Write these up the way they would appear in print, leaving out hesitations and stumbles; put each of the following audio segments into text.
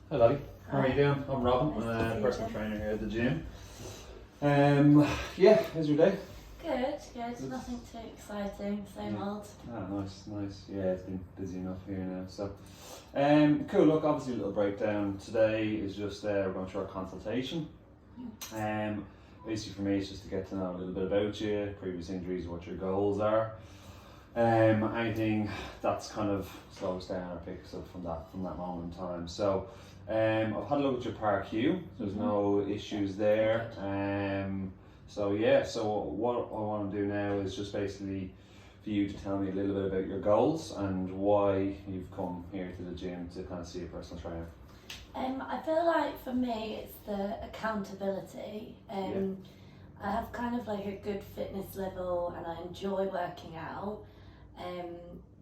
Hi Lottie, how are you Hi. doing? I'm Robin, Nice to see you personal again. trainer here at the gym. How's your day? Good. Nothing too exciting. Same Yeah. old. Nice. Yeah, it's been busy enough here now. So, cool. Look, obviously a little breakdown. Today is just we're going through our consultation. Basically for me, it's just to get to know a little bit about you, previous injuries, what your goals are. Anything that's kind of slows down or picks up from that moment in time. So, I've had a look at your Park Q. There's no issues there. So what I want to do now is just basically for you to tell me a little bit about your goals and why you've come here to the gym to kind of see a personal trainer. I feel like for me it's the accountability. I have kind of like a good fitness level and I enjoy working out.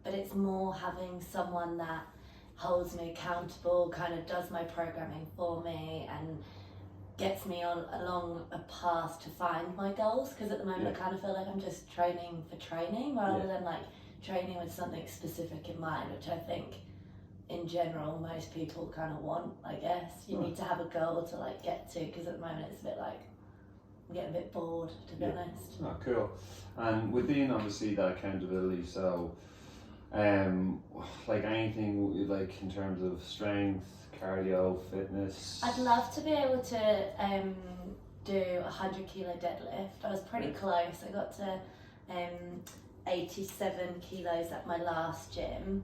But it's more having someone that holds me accountable, kind of does my programming for me and gets me on along a path to find my goals, because at the moment I kind of feel like I'm just training for training rather than like training with something specific in mind, which I think in general most people kind of want. I guess you need to have a goal to like get to, because at the moment it's a bit like I'm getting a bit bored, to be honest. Oh, cool. And within obviously that accountability, so like anything like in terms of strength, cardio, fitness. I'd love to be able to do a 100 kilo deadlift. I was pretty close. I got to 87 kilos at my last gym.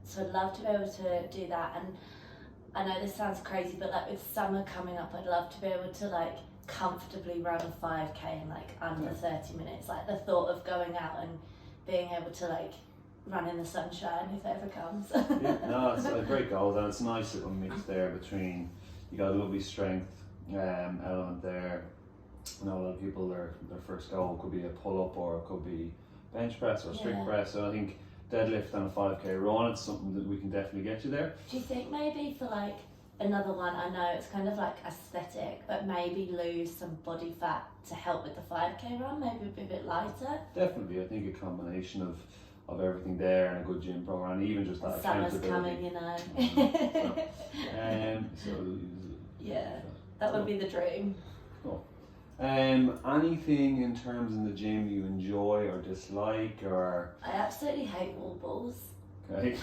So I'd love to be able to do that. And I know this sounds crazy, but like with summer coming up, I'd love to be able to like comfortably run a 5k in like under 30 minutes. Like the thought of going out and being able to like run in the sunshine if it ever comes. It's a great goal, and it's nice that when mixed there between, you got a lovely strength element there. I know a lot of people, their first goal could be a pull-up or it could be bench press or strict press, so I think deadlift and a 5k run, it's something that we can definitely get you there. Do you think maybe for like another one, I know it's kind of like aesthetic, but maybe lose some body fat to help with the 5k run, maybe be a bit lighter? Definitely, I think a combination of everything there and a good gym program, and even just that Summer's accountability. coming, that would be the dream. Cool. Anything in terms in the gym you enjoy or dislike, or? I absolutely hate wall balls. Okay.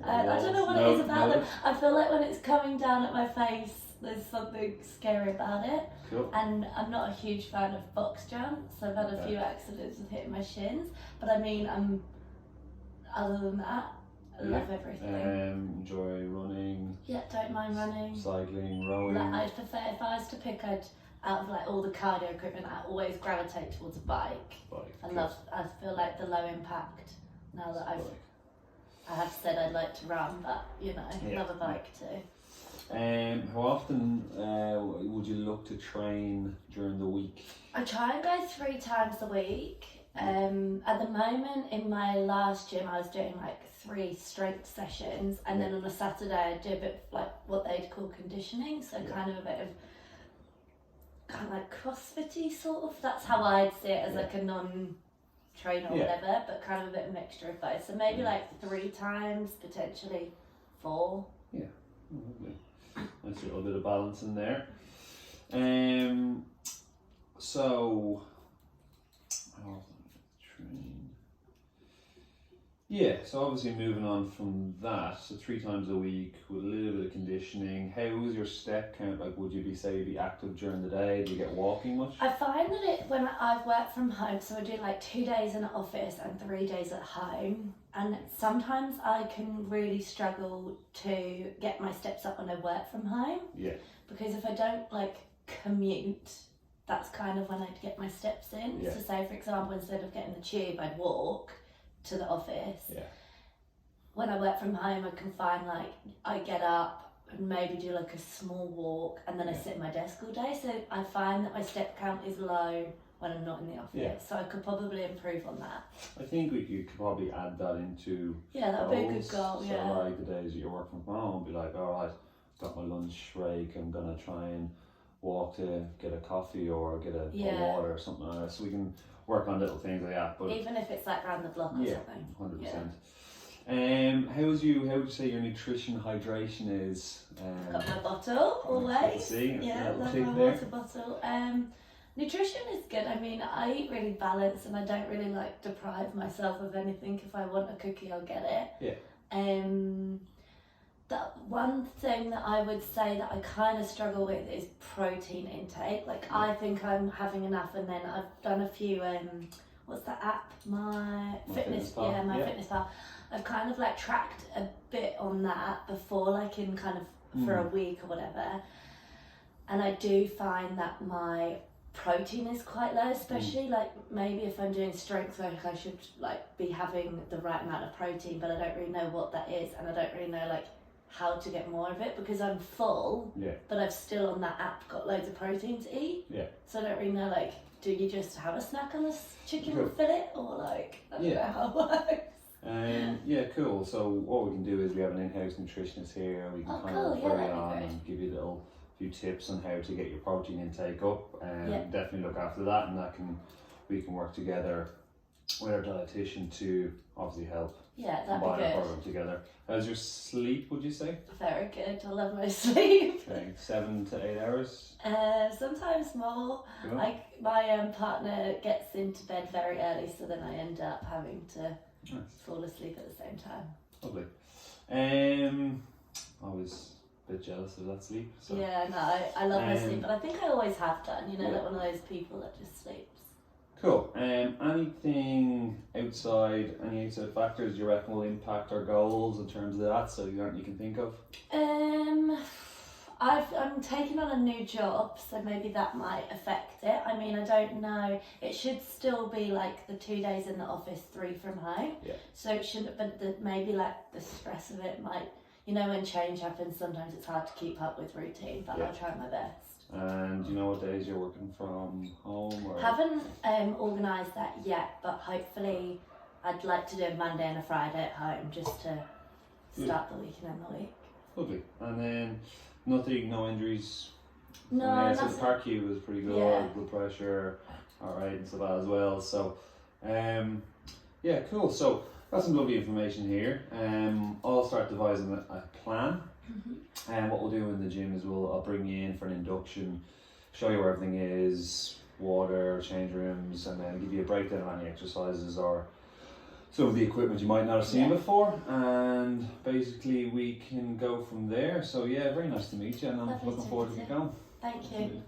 I don't know what it is about them. I feel like when it's coming down at my face, there's something scary about it. Cool. And I'm not a huge fan of box jumps. I've had a few accidents with hitting my shins, but I mean, other than that, I love everything. Enjoy running. Yeah, don't mind running. Cycling, rowing. Like, I'd prefer, if I was to pick, out of like all the cardio equipment, I always gravitate towards a bike. I feel like the low impact. Now that I have said I'd like to run, but you know, love a bike too. How often would you look to train during the week? I try and go 3 times a week. At the moment in my last gym I was doing like 3 strength sessions, and then on a Saturday I'd do a bit like what they'd call conditioning, so kind of a bit of kind of like CrossFit-y sort of. That's how I'd see it, as like a non-trainer or whatever, but kind of a bit of mixture of both. So maybe like 3 times, potentially 4. Yeah, nice little bit of balance in there. So so obviously moving on from that, so 3 times a week with a little bit of conditioning. How was your step count? Like, would you be active during the day? Do you get walking much? I find that when I've worked from home, so I do like 2 days in the office and 3 days at home, and sometimes I can really struggle to get my steps up when I work from home. Because if I don't like commute, that's kind of when I'd get my steps in. So say for example, instead of getting the tube, I'd walk to the office. When I work from home, I can find like I get up and maybe do like a small walk, and then I sit at my desk all day. So I find that my step count is low when I'm not in the office. So I could probably improve on that. I think you could probably add that into that would be a good goal. So like the days that you're working from home, be like, all right, got my lunch break, I'm gonna try and walk to get a coffee or get a water or something like that. So we can work on little things like that. But even if it's like around the block or something. 100%. How would you say your nutrition hydration is? Got my bottle always. See, Yeah, love tick my there. water bottle. Nutrition is good. I mean, I eat really balanced, and I don't really like deprive myself of anything. If I want a cookie, I'll get it. Yeah. That one thing that I would say that I kind of struggle with is protein intake. Like, I think I'm having enough, and then I've done a few. What's that app? My Fitness Pal. Yeah, my Fitness Pal. I've kind of like tracked a bit on that before, like in kind of for a week or whatever. And I do find that my protein is quite low, especially like maybe if I'm doing strength work, I should like be having the right amount of protein, but I don't really know what that is, and I don't really know like how to get more of it because I'm full, but I've still on that app got loads of protein to eat. So I don't really know, like, do you just have a snack on this chicken fillet, or like, I don't know how it works. Yeah, cool. So what we can do is we have an in-house nutritionist here. We can kind of refer you on and give you a few tips on how to get your protein intake up, and definitely look after that, and we can work together with our dietitian to obviously help. Yeah, that'd combine be our good. program together. How's your sleep, would you say? Very good. I love my sleep. Okay, 7 to 8 hours. Sometimes more. Cool. Like my partner gets into bed very early, so then I end up having to fall asleep at the same time. Lovely. I was a bit jealous of that sleep. So. Yeah, no, I love my sleep, but I think I always have done. You know, like one of those people that just sleeps. Cool. Anything outside, any outside factors you reckon will impact our goals in terms of that? So you can think of? I'm taking on a new job, so maybe that might affect it. I mean, I don't know. It should still be like the 2 days in the office, 3 from home. Yeah. So it shouldn't, but maybe like the stress of it might, you know, when change happens, sometimes it's hard to keep up with routine, but I'll try my best. And do you know what days you're working from home? Or? Haven't organised that yet, but hopefully I'd like to do a Monday and a Friday at home just to start the week and end the week. Lovely. And then no injuries? No, so the park queue was pretty good, blood pressure, alright, and stuff as well. So, yeah, cool. So, got some lovely information here. I'll start devising a plan. And what we'll do in the gym is I'll bring you in for an induction, show you where everything is, water, change rooms, and then give you a breakdown of any exercises or some of the equipment you might not have seen before, and basically we can go from there. So yeah, very nice to meet you, and I'm looking forward to it going. Thank you.